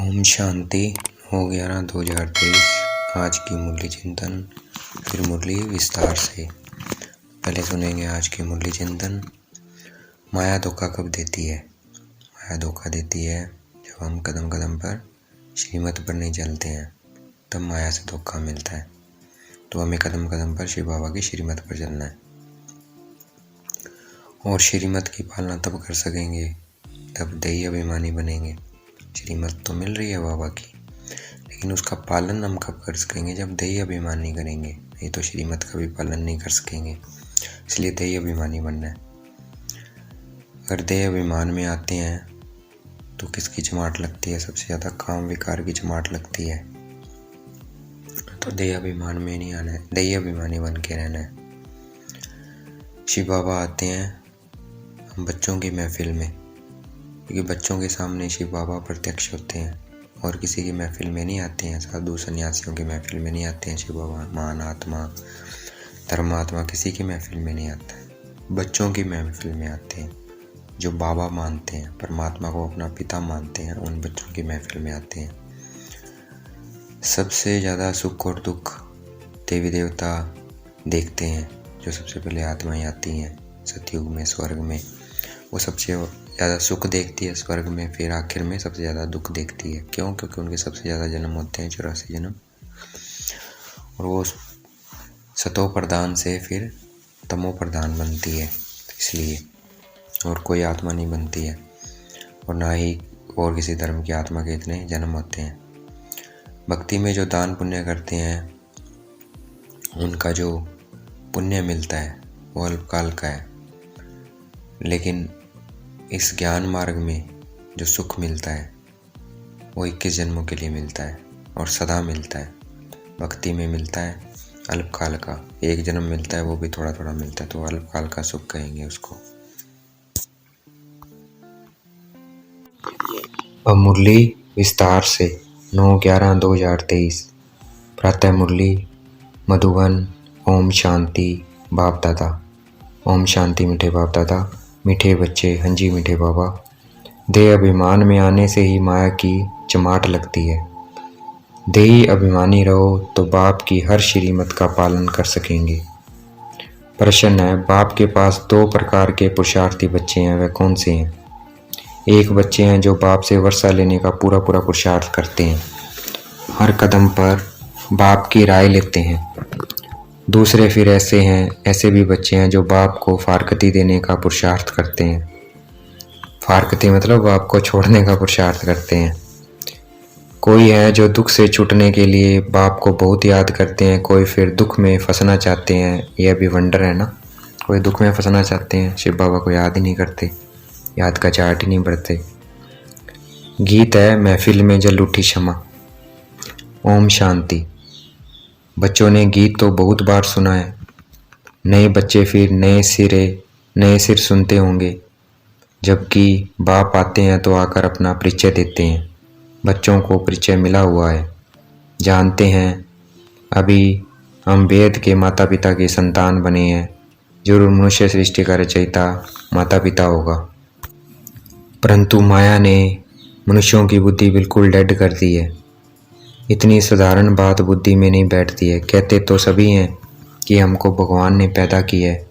ओम शांति 9/11/2023। आज की मुरली चिंतन। फिर मुरली विस्तार से। पहले सुनेंगे आज की मुरली चिंतन। माया धोखा कब देती है? माया धोखा देती है जब हम कदम कदम पर श्रीमत पर नहीं चलते हैं, तब माया से धोखा मिलता है। तो हमें कदम कदम पर शिव बाबा की श्रीमत पर चलना है, और श्रीमत की पालना तब कर सकेंगे तब दैही अभिमानी बनेंगे। श्रीमत तो मिल रही है बाबा की, लेकिन उसका पालन हम कब कर सकेंगे? जब दैही अभिमानी करेंगे, नहीं तो श्रीमत का भी पालन नहीं कर सकेंगे। इसलिए दैही अभिमानी बनना है। अगर दैही अभिमान में आते हैं तो किसकी चमाट लगती है? सबसे ज़्यादा काम विकार की चमाट लगती है। तो दैही अभिमान में नहीं आना है, दैही अभिमानी बन के रहना है। शिव बाबा आते हैं हम बच्चों की महफिल में, क्योंकि बच्चों के सामने शिव बाबा प्रत्यक्ष होते हैं, और किसी की महफिल में नहीं आते हैं। साधु सन्यासियों की महफिल में नहीं आते हैं शिव बाबा। महान आत्मा, धर्मात्मा किसी की महफिल में नहीं आता है। बच्चों की महफिल में आते हैं, जो बाबा मानते हैं, परमात्मा को अपना पिता मानते हैं, उन बच्चों की महफिल में आते हैं। सबसे ज़्यादा सुख और दुख देवी देवता देखते हैं। जो सबसे पहले आत्माएं आती हैं सतयुग में, स्वर्ग में, वो सबसे ज़्यादा सुख देखती है स्वर्ग में। फिर आखिर में सबसे ज़्यादा दुख देखती है। क्यों? क्योंकि उनके सबसे ज़्यादा जन्म होते हैं 84 जन्म, और वो सतो प्रधान से फिर तमो प्रधान बनती है, इसलिए। और कोई आत्मा नहीं बनती है, और ना ही और किसी धर्म की आत्मा के इतने जन्म होते हैं। भक्ति में जो दान पुण्य करते हैं, उनका जो पुण्य मिलता है वो अल्पकाल का है, लेकिन इस ज्ञान मार्ग में जो सुख मिलता है वो 21 जन्मों के लिए मिलता है, और सदा मिलता है। भक्ति में मिलता है अल्पकाल का, एक जन्म मिलता है, वो भी थोड़ा थोड़ा मिलता है, तो अल्पकाल का सुख कहेंगे उसको। अब मुरली विस्तार से 9/11/2023। प्रातः मुरली मधुबन। ओम शांति बाप दादा। ओम शांति मीठे बाप दादा, मीठे बच्चे। हंजी मीठे बाबा। देह अभिमान में आने से ही माया की चमाट लगती है। देही अभिमानी रहो तो बाप की हर श्रीमत का पालन कर सकेंगे। प्रश्न है, बाप के पास 2 प्रकार के पुरुषार्थी बच्चे हैं, वे कौन से हैं? एक बच्चे हैं जो बाप से वर्षा लेने का पूरा पूरा पुरुषार्थ करते हैं, हर कदम पर बाप की राय लेते हैं। दूसरे फिर ऐसे भी बच्चे हैं जो बाप को फारकती देने का पुरुषार्थ करते हैं। फारकती मतलब बाप को छोड़ने का पुरुषार्थ करते हैं। कोई है जो दुख से छूटने के लिए बाप को बहुत याद करते हैं, कोई फिर दुख में फंसना चाहते हैं। यह भी वंडर है ना, कोई दुख में फंसना चाहते हैं, शिव बाबा को याद ही नहीं करते, याद का चार्ट ही नहीं बढ़ते। गीत है, महफिल में जल उठी क्षमा। ओम शांति। बच्चों ने गीत तो बहुत बार सुना है, नए बच्चे फिर नए सिर सुनते होंगे। जबकि बाप आते हैं तो आकर अपना परिचय देते हैं। बच्चों को परिचय मिला हुआ है, जानते हैं अभी हम वेद के माता पिता की संतान बने हैं। जरूर मनुष्य सृष्टि का रचयिता माता पिता होगा, परंतु माया ने मनुष्यों की बुद्धि बिल्कुल डेड कर दी है। इतनी साधारण बात बुद्धि में नहीं बैठती है। कहते तो सभी हैं कि हमको भगवान ने पैदा किया है,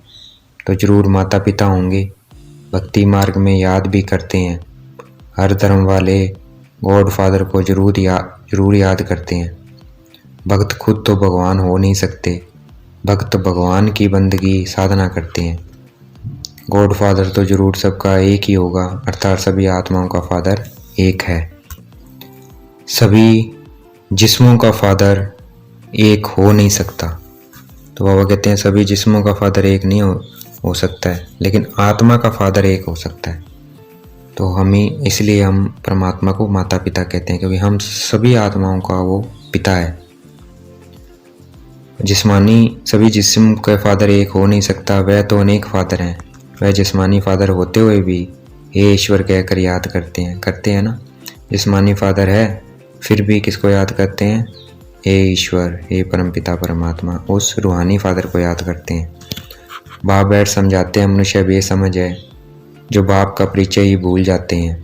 तो जरूर माता पिता होंगे। भक्ति मार्ग में याद भी करते हैं। हर धर्म वाले गॉड फादर को जरूर याद करते हैं। भक्त खुद तो भगवान हो नहीं सकते, भक्त भगवान की बंदगी साधना करते हैं। गॉड फादर तो जरूर सबका एक ही होगा, अर्थात सभी आत्माओं का फादर एक है। सभी जिस्मों का फादर एक हो नहीं सकता। तो बाबा कहते हैं सभी जिस्मों का फादर एक नहीं हो सकता है, लेकिन आत्मा का फादर एक हो सकता है। तो इसलिए हम परमात्मा को माता पिता कहते हैं, क्योंकि हम सभी आत्माओं का वो पिता है। सभी जिस्म का फादर एक हो नहीं सकता, वह तो अनेक फादर हैं। वह जिस्मानी फादर होते हुए भी हे ईश्वर कहकर याद करते हैं ना। जिस्मानी फादर है, फिर भी किसको याद करते हैं? हे ईश्वर, हे परमपिता परमात्मा, उस रूहानी फादर को याद करते हैं। बाप बैठ समझाते हैं मनुष्य बेसमझ है, जो बाप का परिचय ही भूल जाते हैं।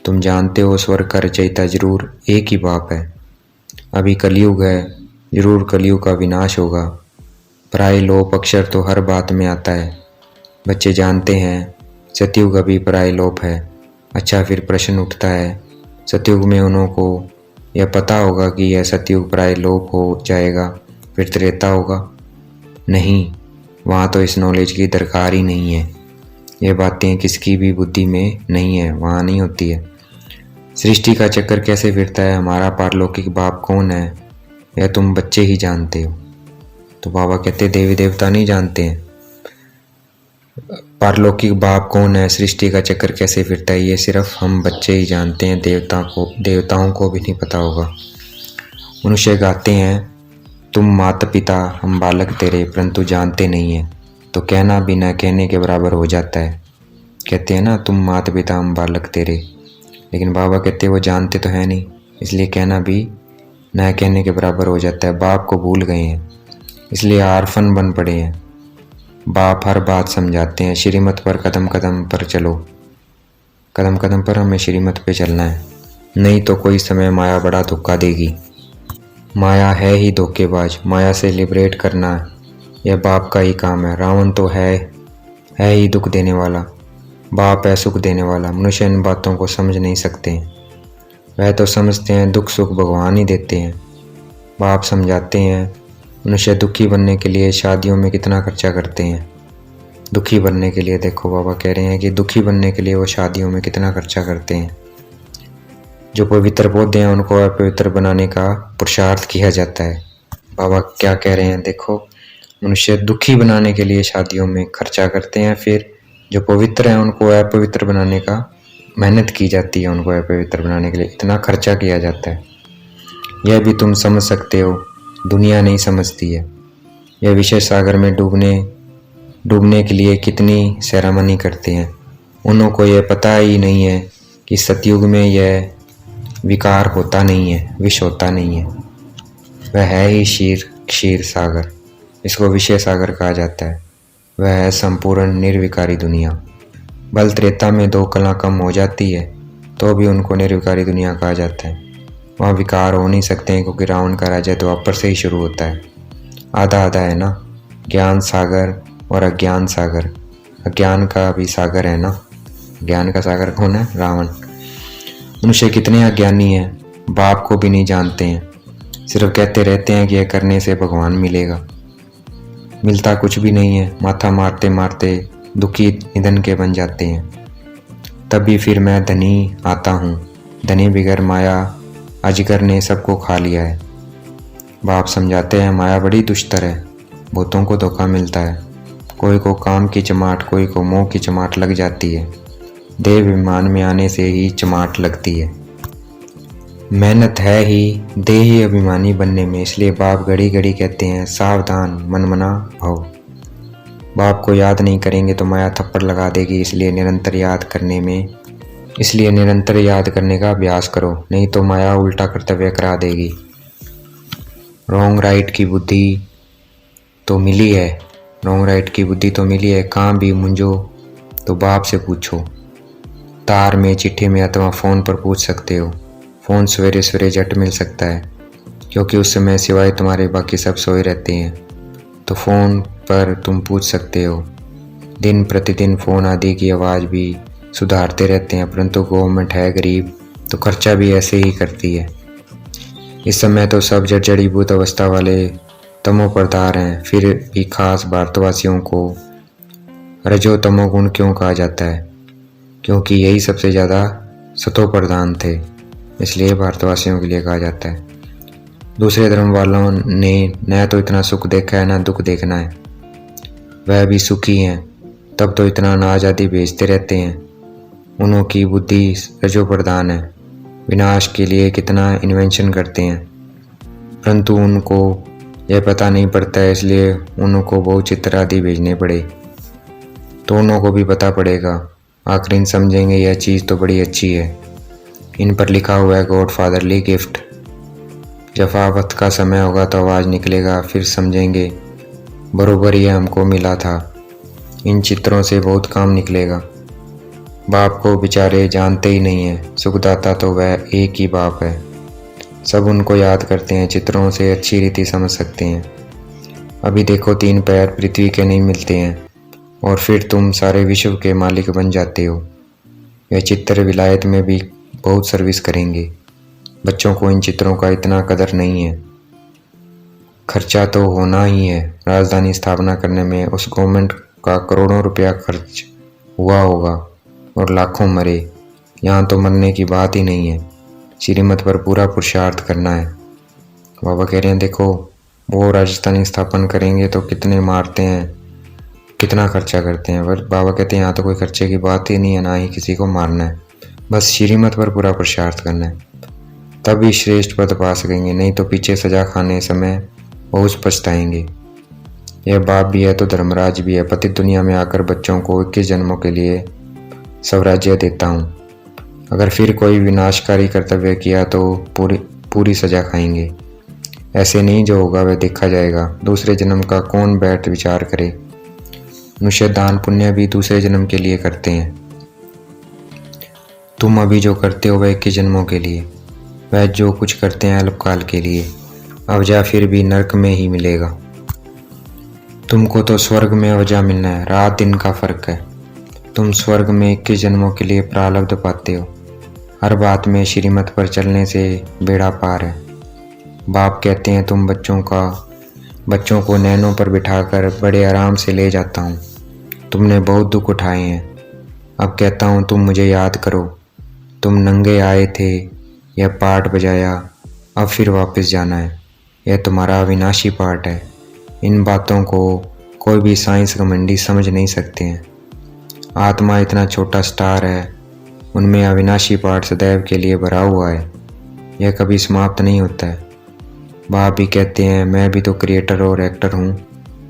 तुम जानते हो स्वर्ग का रचयिता जरूर एक ही बाप है। अभी कलयुग है, जरूर कलयुग का विनाश होगा। पराये लोप अक्षर तो हर बात में आता है। बच्चे जानते हैं सतयुग अभी पराये लोप है। अच्छा, फिर प्रश्न उठता है, सतयुग में उन्हों को यह पता होगा कि यह सतयुग पराये लोप हो जाएगा, फिर त्रेता होगा? नहीं, वहाँ तो इस नॉलेज की दरकार ही नहीं है। ये बातें किसकी भी बुद्धि में नहीं है, वहाँ नहीं होती है। सृष्टि का चक्कर कैसे फिरता है, हमारा पारलौकिक बाप कौन है, यह तुम बच्चे ही जानते हो। तो बाबा कहते देवी देवता नहीं जानते हैं पारलौकिक बाप कौन है, सृष्टि का चक्कर कैसे फिरता है, ये सिर्फ हम बच्चे ही जानते हैं। देवताओं को भी नहीं पता होगा। मनुष्य गाते हैं, तुम माता पिता हम बालक तेरे, परंतु जानते नहीं हैं। तो कहना भी न कहने के बराबर हो जाता है। कहते हैं ना, तुम माता पिता हम बालक तेरे, लेकिन बाबा कहते वो जानते तो है नहीं, इसलिए कहना भी न कहने के बराबर हो जाता है। बाप को भूल गए हैं, इसलिए आरफन बन पड़े हैं। बाप हर बात समझाते हैं, श्रीमत पर कदम कदम पर चलो। कदम कदम पर हमें श्रीमत पे चलना है, नहीं तो कोई समय माया बड़ा धोखा देगी। माया है ही धोखेबाज, माया से लिबरेट करना यह बाप का ही काम है। रावण तो है ही दुख देने वाला, बाप है सुख देने वाला। मनुष्य इन बातों को समझ नहीं सकते हैं। वह तो समझते हैं दुख सुख भगवान ही देते हैं। बाप समझाते हैं, मनुष्य दुखी बनने के लिए शादियों में कितना खर्चा करते हैं। दुखी बनने के लिए, देखो बाबा कह रहे हैं कि दुखी बनने के लिए वो शादियों में कितना खर्चा करते हैं। जो पवित्र पौधे हैं उनको अपवित्र बनाने का पुरुषार्थ किया जाता है। बाबा क्या कह रहे हैं, देखो मनुष्य दुखी बनाने के लिए शादियों में खर्चा करते हैं, फिर जो पवित्र हैं उनको अपवित्र बनाने का मेहनत की जाती है। उनको अपवित्र बनाने के लिए इतना खर्चा किया जाता है। यह भी तुम समझ सकते हो, दुनिया नहीं समझती है। यह विषय सागर में डूबने के लिए कितनी सेरेमनी करते हैं। उन्हों को यह पता ही नहीं है कि सतयुग में यह विकार होता नहीं है, विष होता नहीं है। वह है ही क्षीर सागर, इसको विषय सागर कहा जाता है। वह है संपूर्ण निर्विकारी दुनिया। बल त्रेता में 2 कला कम हो जाती है तो भी उनको निर्विकारी दुनिया कहा जाता है। वहाँ विकार हो नहीं सकते हैं, क्योंकि रावण का राज्य द्वापर से ही शुरू होता है। आधा आधा है ना, ज्ञान सागर और अज्ञान सागर। अज्ञान का भी सागर है ना, ज्ञान का सागर कौन है, रावण। मनुष्य कितने अज्ञानी हैं, बाप को भी नहीं जानते हैं। सिर्फ कहते रहते हैं कि यह करने से भगवान मिलेगा, मिलता कुछ भी नहीं है। माथा मारते मारते दुखी ईंधन के बन जाते हैं। तभी फिर मैं धनी आता हूँ, धनी बिगर माया अजगर ने सबको खा लिया है। बाप समझाते हैं, माया बड़ी दुष्टर है, भूतों को धोखा मिलता है। कोई को काम की चमाट, कोई को मोह की चमाट लग जाती है। देव विमान में आने से ही चमाट लगती है। मेहनत है ही देही अभिमानी बनने में, इसलिए बाप घड़ी घड़ी कहते हैं, सावधान मनमना भव। बाप को याद नहीं करेंगे तो माया थप्पड़ लगा देगी, इसलिए निरंतर याद करने का अभ्यास करो, नहीं तो माया उल्टा कर्तव्य करा देगी। रॉन्ग राइट की बुद्धि तो मिली है, कहाँ भी मुंझो तो बाप से पूछो। तार में, चिट्ठी में अथवा फ़ोन पर पूछ सकते हो। फ़ोन सवेरे सवेरे झट मिल सकता है, क्योंकि उस समय सिवाय तुम्हारे बाकी सब सोए रहते हैं, तो फ़ोन पर तुम पूछ सकते हो। दिन प्रतिदिन फ़ोन आदि की आवाज़ भी सुधारते रहते हैं, परंतु गवर्नमेंट है गरीब तो खर्चा भी ऐसे ही करती है। इस समय तो सब जड़ीभूत अवस्था वाले तमो प्रधान हैं, फिर भी खास भारतवासियों को रजो तमो गुण क्यों कहा जाता है, क्योंकि यही सबसे ज़्यादा सतो प्रधान थे, इसलिए भारतवासियों के लिए कहा जाता है। दूसरे धर्म वालों ने न तो इतना सुख देखा है न दुख देखना है, वह भी सुखी हैं, तब तो इतना अनाज आदि बेचते रहते हैं। उन्हों की बुद्धि रजो प्रधान है, विनाश के लिए कितना इन्वेंशन करते हैं, परंतु उनको यह पता नहीं पड़ता है, इसलिए उनको बहुत चित्र आदि भेजने पड़े। तो उन्हों को भी पता पड़ेगा, आखिर इन समझेंगे यह चीज़ तो बड़ी अच्छी है। इन पर लिखा हुआ है गॉड फादरली गिफ्ट। जब आफत का समय होगा तो आवाज़ निकलेगा, फिर समझेंगे बरोबर ये हमको मिला था। इन चित्रों से बहुत काम निकलेगा। बाप को बेचारे जानते ही नहीं है, सुखदाता तो वह एक ही बाप है। सब उनको याद करते हैं, चित्रों से अच्छी रीति समझ सकते हैं। अभी देखो 3 पैर पृथ्वी के नहीं मिलते हैं और फिर तुम सारे विश्व के मालिक बन जाते हो। यह चित्र विलायत में भी बहुत सर्विस करेंगे। बच्चों को इन चित्रों का इतना कदर नहीं है। खर्चा तो होना ही है। राजधानी स्थापना करने में उस गवर्नमेंट का करोड़ों रुपया खर्च हुआ होगा और लाखों मरे। यहाँ तो मरने की बात ही नहीं है, श्रीमत पर पूरा पुरुषार्थ करना है। बाबा कह रहे हैं देखो, वो राजधानी स्थापन करेंगे तो कितने मारते हैं, कितना खर्चा करते हैं। पर बाबा कहते हैं यहाँ तो कोई खर्चे की बात ही नहीं है, ना ही किसी को मारना है, बस श्रीमत पर पूरा पुरुषार्थ करना है, तभी श्रेष्ठ पद पा सकेंगे। नहीं तो पीछे सजा खाने समय बहुत पछताएंगे। यह बाप भी है तो धर्मराज भी है। पतित दुनिया में आकर बच्चों को 21 जन्मों के लिए स्वराज्य देता हूँ। अगर फिर कोई विनाशकारी कर्तव्य किया तो पूरी सजा खाएंगे। ऐसे नहीं, जो होगा वह देखा जाएगा। दूसरे जन्म का कौन बैठ विचार करे। मनुष्य दान पुण्य भी दूसरे जन्म के लिए करते हैं। तुम अभी जो करते हो वह 21 जन्मों के लिए, वह जो कुछ करते हैं अल्पकाल के लिए। अवजा फिर भी नरक में ही मिलेगा। तुमको तो स्वर्ग में अवजा मिलना है, रात दिन का फर्क है। तुम स्वर्ग में 21 जन्मों के लिए प्रारब्ध पाते हो। हर बात में श्रीमत पर चलने से बेड़ा पार है। बाप कहते हैं तुम बच्चों को नैनों पर बिठाकर बड़े आराम से ले जाता हूँ। तुमने बहुत दुख उठाए हैं। अब कहता हूँ तुम मुझे याद करो। तुम नंगे आए थे, यह पाठ बजाया, अब फिर वापस जाना है। यह तुम्हारा अविनाशी पाठ है। इन बातों को कोई भी साइंस घमंडी समझ नहीं सकते हैं। आत्मा इतना छोटा स्टार है, उनमें अविनाशी पाठ सदैव के लिए भरा हुआ है। यह कभी समाप्त नहीं होता है। बाप भी कहते हैं मैं भी तो क्रिएटर और एक्टर हूँ।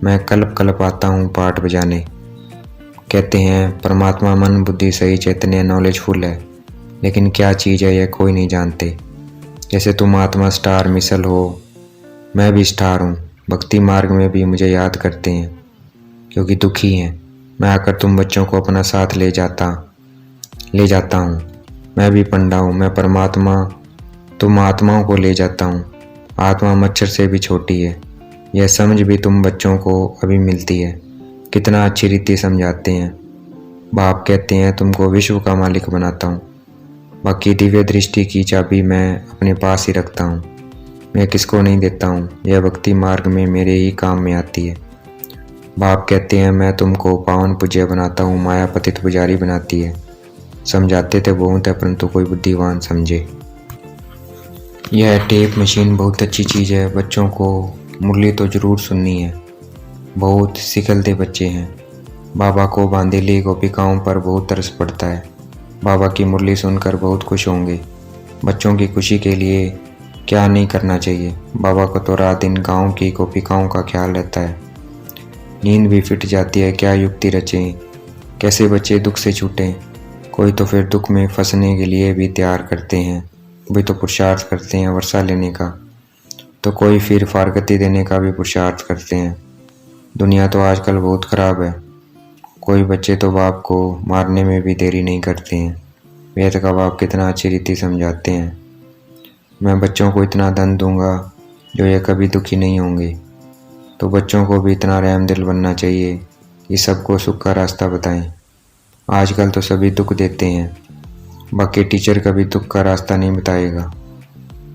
मैं कल्प आता हूँ पाठ बजाने। कहते हैं परमात्मा मन बुद्धि सही चैतन्य नॉलेजफुल है, लेकिन क्या चीज़ है यह कोई नहीं जानते। जैसे तुम आत्मा स्टार मिसल हो, मैं भी स्टार हूँ। भक्ति मार्ग में भी मुझे याद करते हैं क्योंकि दुखी हैं। मैं आकर तुम बच्चों को अपना साथ ले जाता हूँ। मैं भी पंडा हूँ, मैं परमात्मा तुम आत्माओं को ले जाता हूँ। आत्मा मच्छर से भी छोटी है। यह समझ भी तुम बच्चों को अभी मिलती है। कितना अच्छी रीति समझाते हैं। बाप कहते हैं तुमको विश्व का मालिक बनाता हूँ। बाकी दिव्य दृष्टि की चाबी मैं अपने पास ही रखता हूँ। मैं किसको नहीं देता हूँ। यह भक्ति मार्ग में मेरे ही काम में आती है। बाप कहते हैं मैं तुमको पावन पूज्य बनाता हूँ, माया पतित पुजारी बनाती है। समझाते थे बहुत है, परंतु कोई बुद्धिवान समझे। यह टेप मशीन बहुत अच्छी चीज़ है। बच्चों को मुरली तो ज़रूर सुननी है। बहुत सिखलते बच्चे हैं। बाबा को बांधेली गोपिकाओं पर बहुत तरस पड़ता है। बाबा की मुरली सुनकर बहुत खुश होंगे। बच्चों की खुशी के लिए क्या नहीं करना चाहिए। बाबा को तो रात दिन गाँव की गोपिकाओं का ख्याल रहता है। नींद भी फिट जाती है। क्या युक्ति रचें, कैसे बच्चे दुख से छूटें। कोई तो फिर दुख में फंसने के लिए भी तैयार करते हैं। भी तो पुरुषार्थ करते हैं वर्षा लेने का, तो कोई फिर फारगती देने का भी पुरुषार्थ करते हैं। दुनिया तो आजकल बहुत ख़राब है। कोई बच्चे तो बाप को मारने में भी देरी नहीं करते हैं। वेद का बाप कितना अच्छी रीति समझाते हैं। मैं बच्चों को इतना धन दूंगा जो ये कभी दुखी नहीं होंगे। तो बच्चों को भी इतना रहम दिल बनना चाहिए कि सबको सुख का रास्ता बताएं। आजकल तो सभी दुख देते हैं, बाकी टीचर कभी दुख का रास्ता नहीं बताएगा।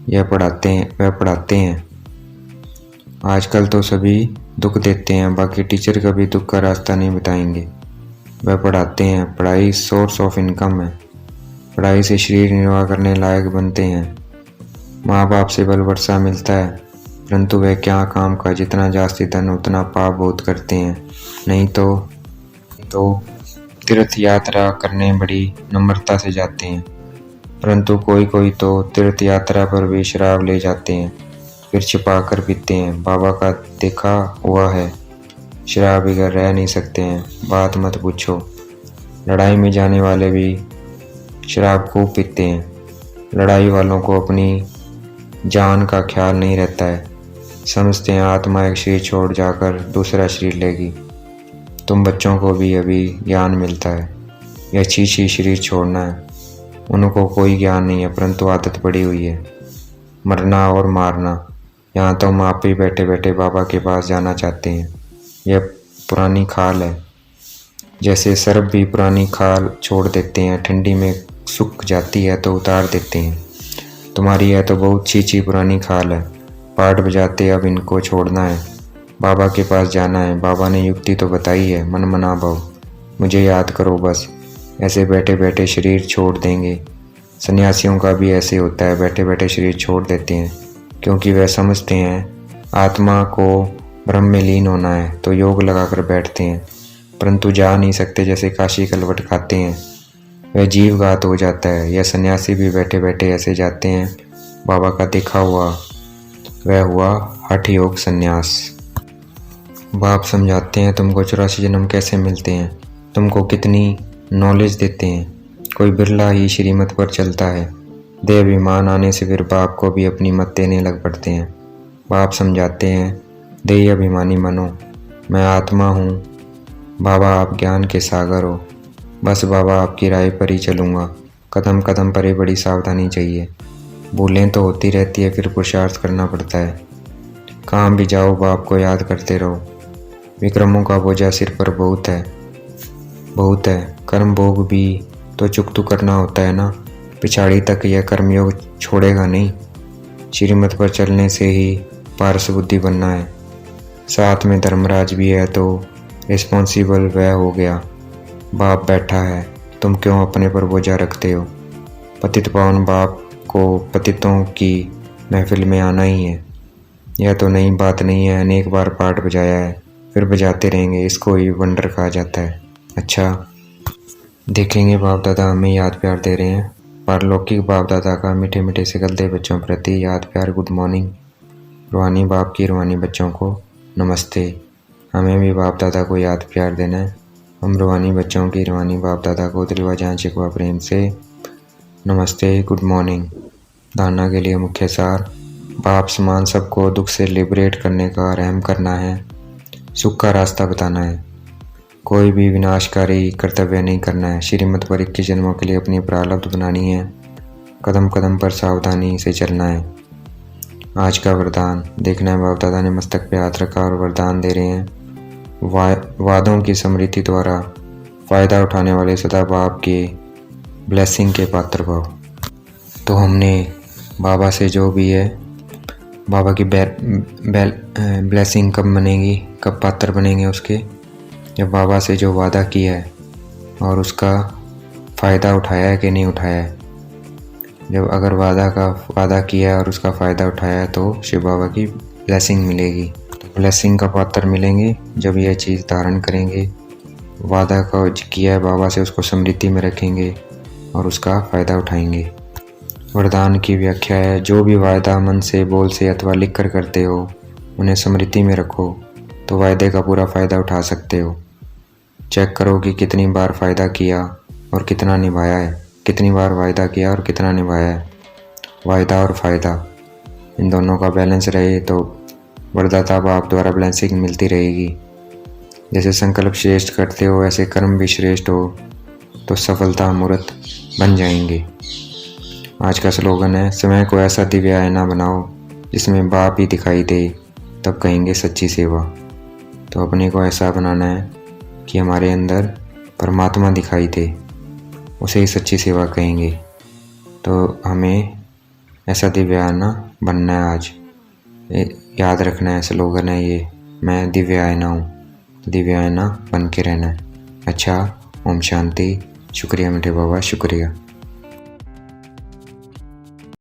वह पढ़ाते हैं। आजकल तो सभी दुख देते हैं, बाकी टीचर कभी दुख का रास्ता नहीं बताएंगे। वह पढ़ाते हैं। पढ़ाई सोर्स ऑफ इनकम है। पढ़ाई से शरीर निर्वाह करने लायक बनते हैं। माँ बाप से बल वर्षा मिलता है, परंतु वह क्या काम का। जितना जास्ती धन उतना पाप बहुत करते हैं। नहीं तो तीर्थ यात्रा करने बड़ी नम्रता से जाते हैं, परंतु कोई तो तीर्थ यात्रा पर भी शराब ले जाते हैं, फिर छिपा कर पीते हैं। बाबा का देखा हुआ है, शराब बगैर रह नहीं सकते हैं। बात मत पूछो। लड़ाई में जाने वाले भी शराब खूब पीते हैं। लड़ाई वालों को अपनी जान का ख्याल नहीं रहता है। समझते हैं आत्मा एक शरीर छोड़ जाकर दूसरा शरीर लेगी। तुम बच्चों को भी अभी ज्ञान मिलता है। यह छी शरीर छोड़ना है। उनको कोई ज्ञान नहीं है, परंतु आदत पड़ी हुई है मरना और मारना। यहाँ तो हम आप ही बैठे बैठे बाबा के पास जाना चाहते हैं। यह पुरानी खाल है, जैसे सर्प भी पुरानी खाल छोड़ देते हैं, ठंडी में सूख जाती है तो उतार देते हैं। तुम्हारी यह तो बहुत छी पुरानी खाल है। पाठ बजाते अब इनको छोड़ना है, बाबा के पास जाना है। बाबा ने युक्ति तो बताई है, मन मना भव, मुझे याद करो बस। ऐसे बैठे बैठे शरीर छोड़ देंगे। सन्यासियों का भी ऐसे होता है, बैठे बैठे शरीर छोड़ देते हैं, क्योंकि वह समझते हैं आत्मा को ब्रह्म में लीन होना है तो योग लगाकर बैठते हैं, परंतु जा नहीं सकते। जैसे काशी कलवट खाते हैं, वह जीवघात हो जाता है। यह सन्यासी भी बैठे बैठे ऐसे जाते हैं। बाबा का देखा हुआ वह हुआ हठ योग संन्यास। बाप समझाते हैं तुमको 84 जन्म कैसे मिलते हैं, तुमको कितनी नॉलेज देते हैं। कोई बिरला ही श्रीमत पर चलता है। देह अभिमान आने से फिर बाप को भी अपनी मत देने लग पड़ते हैं। बाप समझाते हैं देह अभिमानी मनो, मैं आत्मा हूँ, बाबा आप ज्ञान के सागर हो। बस बाबा आपकी राय पर ही चलूँगा, कदम कदम पर ही बड़ी सावधानी चाहिए। भूलें तो होती रहती है, फिर पुरुषार्थ करना पड़ता है। कहाँ भी जाओ बाप को याद करते रहो। विक्रमों का बोझा सिर पर बहुत है। कर्म भोग भी तो चुकतू करना होता है ना, पिछाड़ी तक यह कर्मयोग छोड़ेगा नहीं। श्रीमत पर चलने से ही पारस बुद्धि बनना है। साथ में धर्मराज भी है तो रिस्पॉन्सिबल वह हो गया। बाप बैठा है, तुम क्यों अपने पर बोझा रखते हो। पतित पावन बाप को पतितों की महफिल में आना ही है। यह तो नई बात नहीं है, अनेक बार पाठ बजाया है, फिर बजाते रहेंगे। इसको ही वंडर कहा जाता है। अच्छा देखेंगे बाप दादा हमें याद प्यार दे रहे हैं। पारलौकिक बाप दादा का मीठे मीठे से गलते बच्चों प्रति याद प्यार, गुड मॉर्निंग। रूहानी बाप की रूहानी बच्चों को नमस्ते। हमें भी बाप दादा को याद प्यार देना है। हम रूहानी बच्चों की रूहानी बाप दादा को दिलवा जान शिकवा प्रेम से नमस्ते, गुड मॉर्निंग। धारणा के लिए मुख्य सार, बाप समान सबको दुख से लिबरेट करने का रहम करना है, सुख का रास्ता बताना है। कोई भी विनाशकारी कर्तव्य नहीं करना है। श्रीमत पर 21 जन्मों के लिए अपनी प्रारब्ध बनानी है। कदम कदम पर सावधानी से चलना है। आज का वरदान देखना है, बाप दादा ने मस्तक पे हाथ रखा और वरदान दे रहे हैं। वादों की स्मृति द्वारा फ़ायदा उठाने वाले सदा बाप के ब्लेसिंग के पात्र भव। तो हमने बाबा से जो भी है, बाबा की ब्लेसिंग कब बनेगी, कब पात्र बनेंगे उसके, जब बाबा से जो वादा किया है और उसका फ़ायदा उठाया है कि नहीं उठाया है। जब अगर वादा किया है और उसका फ़ायदा उठाया है तो शिव बाबा की ब्लेसिंग मिलेगी। तो ब्लेसिंग का पात्र मिलेंगे जब यह चीज़ धारण करेंगे, वादा का किया है बाबा से उसको स्मृति में रखेंगे और उसका फ़ायदा उठाएंगे। वरदान की व्याख्या है, जो भी वायदा मन से, बोल से अथवा लिख कर करते हो उन्हें स्मृति में रखो तो वायदे का पूरा फ़ायदा उठा सकते हो। चेक करो कि कितनी बार फ़ायदा किया और कितना निभाया है, कितनी बार वायदा किया और कितना निभाया है। वायदा और फ़ायदा इन दोनों का बैलेंस रहे तो वरदाता बाप द्वारा ब्लेसिंग मिलती रहेगी। जैसे संकल्प श्रेष्ठ करते हो ऐसे कर्म भी श्रेष्ठ हो तो सफलता मूर्त बन जाएंगे। आज का स्लोगन है, समय को ऐसा दिव्य आईना बनाओ जिसमें बाप ही दिखाई दे, तब कहेंगे सच्ची सेवा। तो अपने को ऐसा बनाना है कि हमारे अंदर परमात्मा दिखाई दे, उसे ही सच्ची सेवा कहेंगे। तो हमें ऐसा दिव्य आईना बनना है। आज याद रखना है, स्लोगन है ये, मैं दिव्य आईना हूँ, दिव्य आईना बन के रहना है। अच्छा, ओम शांति। शुक्रिया मीठे बाबा, शुक्रिया।